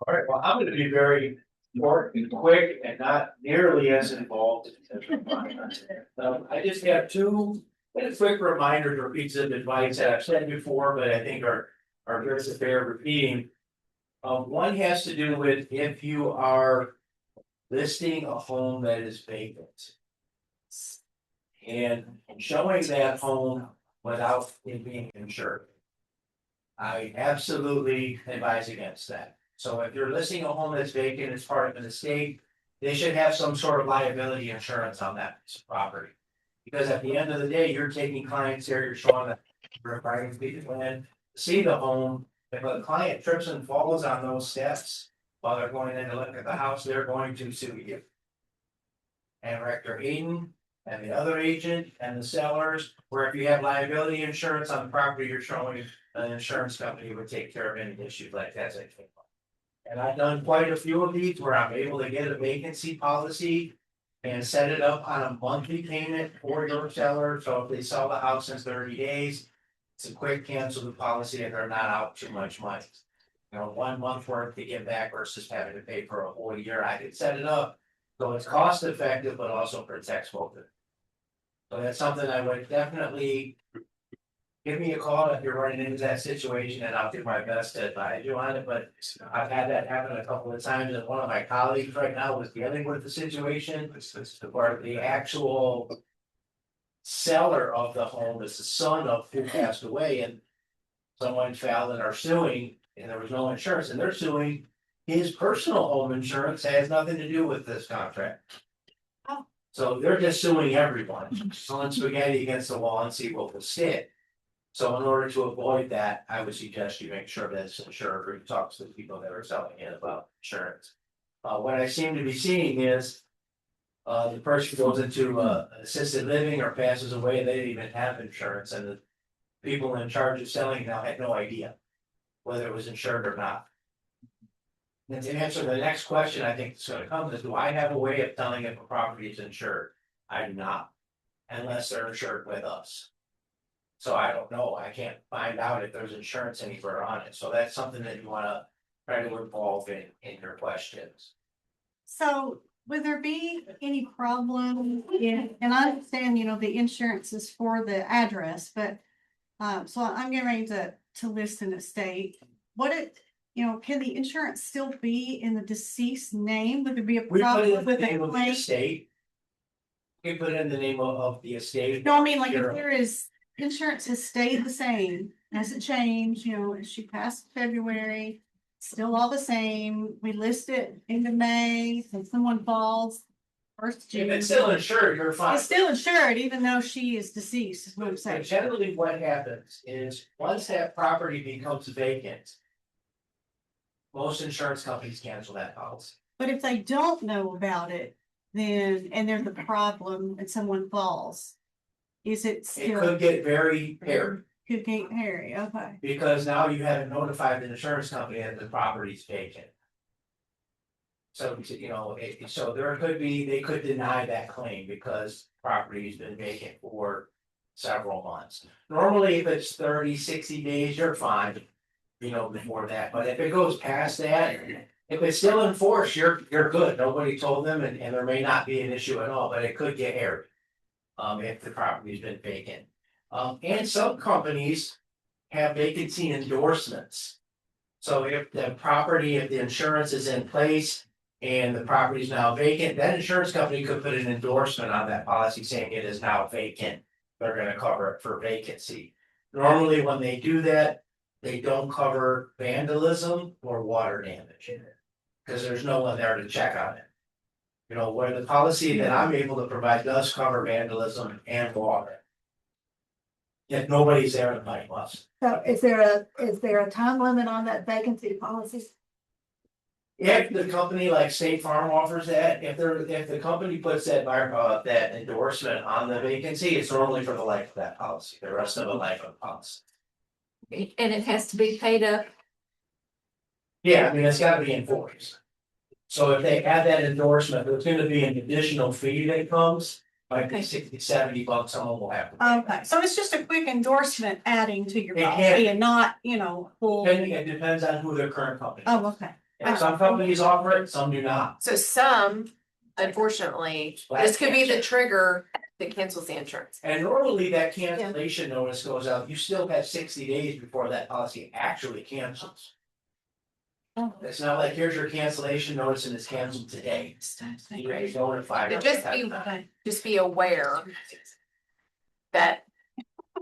All right, well, I'm gonna be very short and quick and not nearly as involved. I just have two quick reminders or pieces of advice that I've said before, but I think are very fair repeating. One has to do with if you are listing a home that is vacant and showing that home without it being insured. I absolutely advise against that. So if you're listing a home that's vacant as part of an estate, they should have some sort of liability insurance on that piece of property. Because at the end of the day, you're taking clients there, you're showing that you're inviting people in to see the home. If a client trips and falls on those steps while they're going in to look at the house, they're going to sue you. And Rector Hayden and the other agent and the sellers, where if you have liability insurance on the property you're showing, an insurance company would take care of any issues like that. And I've done quite a few of these where I'm able to get a vacancy policy and set it up on a monthly payment for your seller. So if they sell the house in 30 days, it's a quick cancel the policy if they're not out too much money. 1 month worth to get back versus having to pay for a whole year. I could set it up so it's cost effective, but also protects both of them. So that's something I would definitely give me a call if you're running into that situation, and I'll do my best to advise you on it. But I've had that happen a couple of times, and one of my colleagues right now was dealing with the situation where the actual seller of the home is the son of who passed away, and someone filed and are suing, and there was no insurance, and they're suing his personal home insurance has nothing to do with this contract. So they're just suing everyone, throwing spaghetti against the wall and see what will stick. So in order to avoid that, I would suggest you make sure that it's insured or you talk to the people that are selling it about insurance. What I seem to be seeing is the person goes into assisted living or passes away, they didn't even have insurance, and the people in charge of selling now had no idea whether it was insured or not. And to answer the next question, I think it's going to come is, do I have a way of telling if a property is insured? I do not, unless they're insured with us. So I don't know. I can't find out if there's insurance anywhere on it. So that's something that you want to try to involve in your questions. So would there be any problem in, and I understand, the insurance is for the address, but so I'm getting ready to list an estate. Can the insurance still be in the deceased name? Would there be a problem with the name of the estate? We put in the name of the estate. No, I mean, like, if there is insurance has stayed the same, hasn't changed, she passed February, still all the same. We list it into May, if someone falls, 1st June. If it's still insured, you're fine. It's still insured, even though she is deceased, is what I'm saying. Generally, what happens is once that property becomes vacant, most insurance companies cancel that policy. But if they don't know about it, then, and there's a problem and someone falls, is it still? It could get very hairy. Could get hairy, okay. Because now you haven't notified the insurance company that the property's vacant. So, so there could be, they could deny that claim because property's been vacant for several months. Normally, if it's 30, 60 days, you're fine, before that. But if it goes past that, if it's still in force, you're good. Nobody told them, and there may not be an issue at all, but it could get hairy. If the property's been vacant. And some companies have vacancy endorsements. So if the insurance is in place and the property is now vacant, that insurance company could put an endorsement on that policy saying it is now vacant. They're going to cover it for vacancy. Normally, when they do that, they don't cover vandalism or water damage because there's no one there to check on it. Where the policy that I'm able to provide does cover vandalism and water. If nobody's there to fight us. So is there a time limit on that vacancy policy? If the company like State Farm offers that, if the company puts that endorsement on the vacancy, it's normally for the life of that policy, the rest of the life of the policy. And it has to be paid up? Yeah, it's got to be enforced. So if they add that endorsement, there's going to be an additional fee that comes, might be $60, $70. Someone will have to pay. Okay, so it's just a quick endorsement adding to your It policy can. and not, full. It depends on who their current company is. Oh, okay. And some companies offer it, some do not. So some, unfortunately, this could be the trigger that cancels the insurance. And normally that cancellation notice goes out, you still have 60 days before that policy actually cancels. It's not like here's your cancellation notice and it's canceled today. You're notified. So just be aware that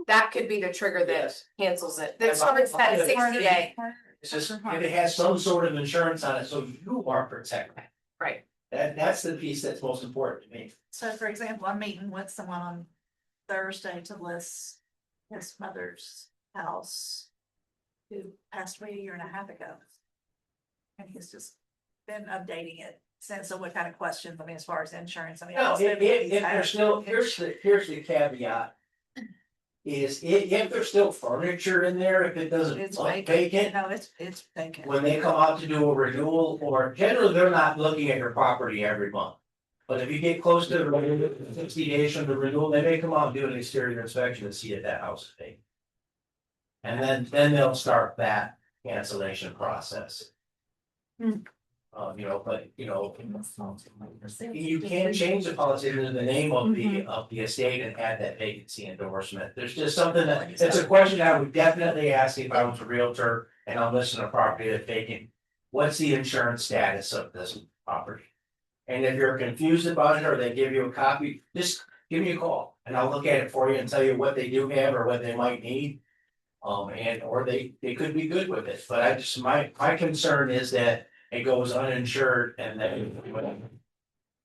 that could be the trigger that Yes. cancels it. That starts that 60-day. It's just, if it has some sort of insurance on it, so you are protected. Right. That's the piece that's most important to me. So for example, I'm meeting with someone on Thursday to list his mother's house, who passed away a year and a half ago. And he's just been updating it since. So what kind of questions, I mean, as far as insurance, I mean. No, obviously, if he's there's had- still, here's the caveat. Is if there's still furniture in there, if it doesn't It's look vacant. vacant, No, it's vacant. when they come out to do a renewal, or generally, they're not looking at your property every month. But if you get close to the 60 days from the renewal, they may come out and do an exterior inspection and see that that house is vacant. And then they'll start that cancellation process. Hmm. But you can change the policy into the name of the estate and add that vacancy endorsement. There's just something that, it's a question I would definitely ask if I was a realtor and I'm listing a property that's vacant. What's the insurance status of this property? And if you're confused about it or they give you a copy, just give me a call and I'll look at it for you and tell you what they do have or what they might need. Or they could be good with it, but my concern is that it goes uninsured and then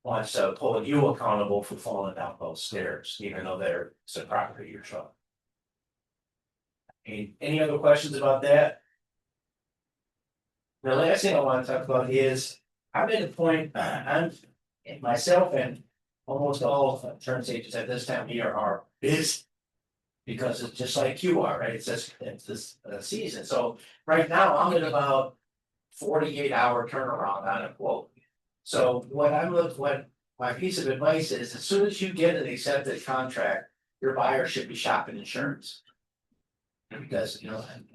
wants to hold you accountable for falling down those stairs, even though it's a property you're trying. Any other questions about that? The last thing I want to talk about is, I'm at a point, I'm myself and almost all insurance agents at this time of year are busy. Because it's just like you are, right? It's this season. So right now, I'm at about 48-hour turnaround on a quote. So what my piece of advice is, as soon as you get an accepted contract, your buyer should be shopping insurance. Because,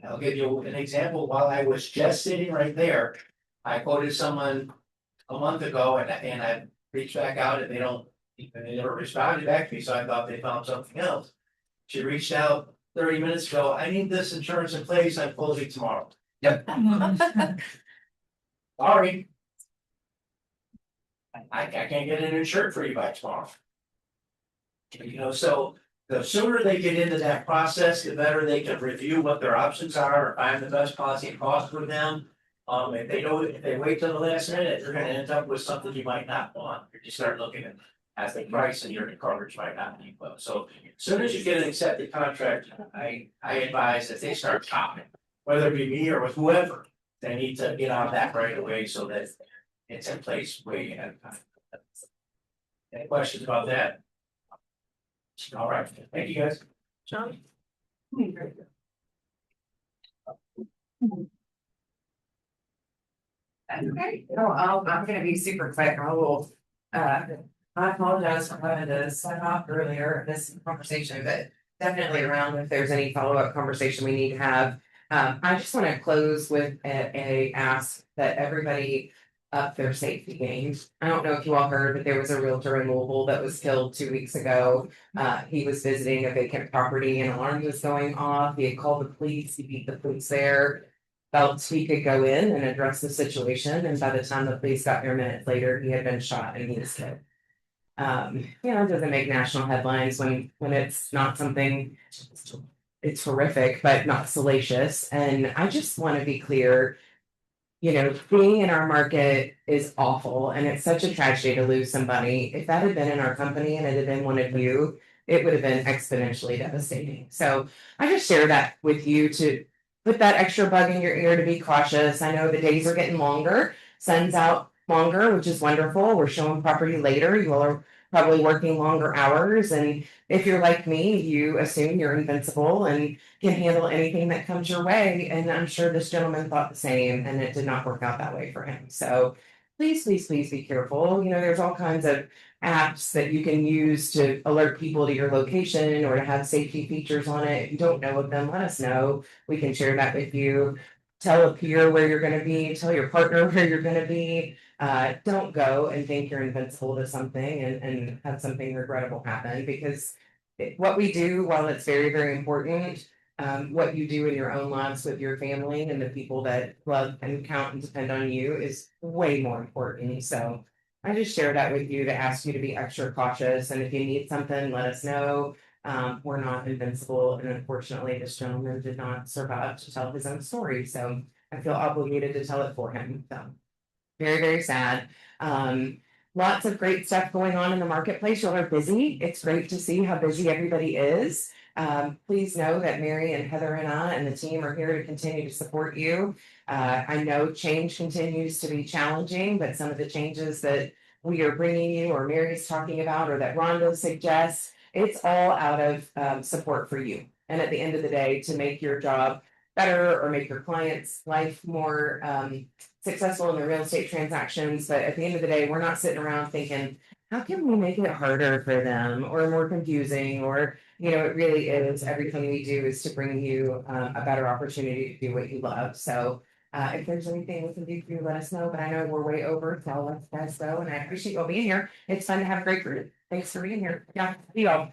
I'll give you an example. While I was just sitting right there, I quoted someone a month ago and I reached back out and they never responded back to me. So I thought they found something else. She reached out 30 minutes ago, I need this insurance in place, I'm closing tomorrow. Yep. Sorry. I can't get it insured for you by tomorrow. So the sooner they get into that process, the better they can review what their options are, or find the best policy and cost for them. If they wait till the last minute, they're gonna end up with something you might not want, if you start looking at the price and your coverage might not be well. So as soon as you get an accepted contract, I advise that they start shopping, whether it be me or with whoever. They need to get on that right away so that it's in place way ahead of time. Any questions about that? All right, thank you guys. John? Okay, I'm gonna be super quick, I apologize for having to sign off earlier in this conversation, but definitely around if there's any follow-up conversation we need to have. I just wanna close with a ask that everybody up their safety games. I don't know if you all heard, but there was a realtor in Louisville that was killed 2 weeks ago. He was visiting a vacant property and alarm was going off. He had called the police, he beat the police there. Felt he could go in and address the situation, and by the time the police got there minutes later, he had been shot and he was killed. It doesn't make national headlines when it's not something, it's horrific, but not salacious. And I just want to be clear, being in our market is awful and it's such a tragedy to lose somebody. If that had been in our company and it had been one of you, it would have been exponentially devastating. So I just share that with you to put that extra bug in your ear to be cautious. I know the days are getting longer, sun's out longer, which is wonderful. We're showing property later. You all are probably working longer hours. And if you're like me, you assume you're invincible and can handle anything that comes your way. And I'm sure this gentleman thought the same, and it did not work out that way for him. So please, please, please be careful. There's all kinds of apps that you can use to alert people to your location or to have safety features on it. If you don't know of them, let us know. We can share that with you. tell a peer where you're gonna be, tell your partner where you're gonna be. Don't go and think you're invincible to something and have something regrettable happen, because what we do, while it's very, very important, what you do in your own lives with your family and the people that love and count and depend on you is way more important. So I just share that with you to ask you to be extra cautious, and if you need something, let us know. We're not invincible, and unfortunately, this gentleman did not survive to tell his own story, so I feel obligated to tell it for him, so. Very, very sad. Lots of great stuff going on in the marketplace. Y'all are busy. It's great to see how busy everybody is. Please know that Mary and Heather and I and the team are here to continue to support you. I know change continues to be challenging, but some of the changes that we are bringing you, or Mary's talking about, or that Rhonda suggests, it's all out of support for you. And at the end of the day, to make your job better or make your client's life more successful in the real estate transactions. But at the end of the day, we're not sitting around thinking, how can we make it harder for them or more confusing? Or, it really is, everything we do is to bring you a better opportunity to do what you love. So if there's anything we can do for you, let us know. But I know we're way over, so I'll let you guys go. And I appreciate you all being here. It's fun to have a great group. Thanks for being here. Yeah, see y'all.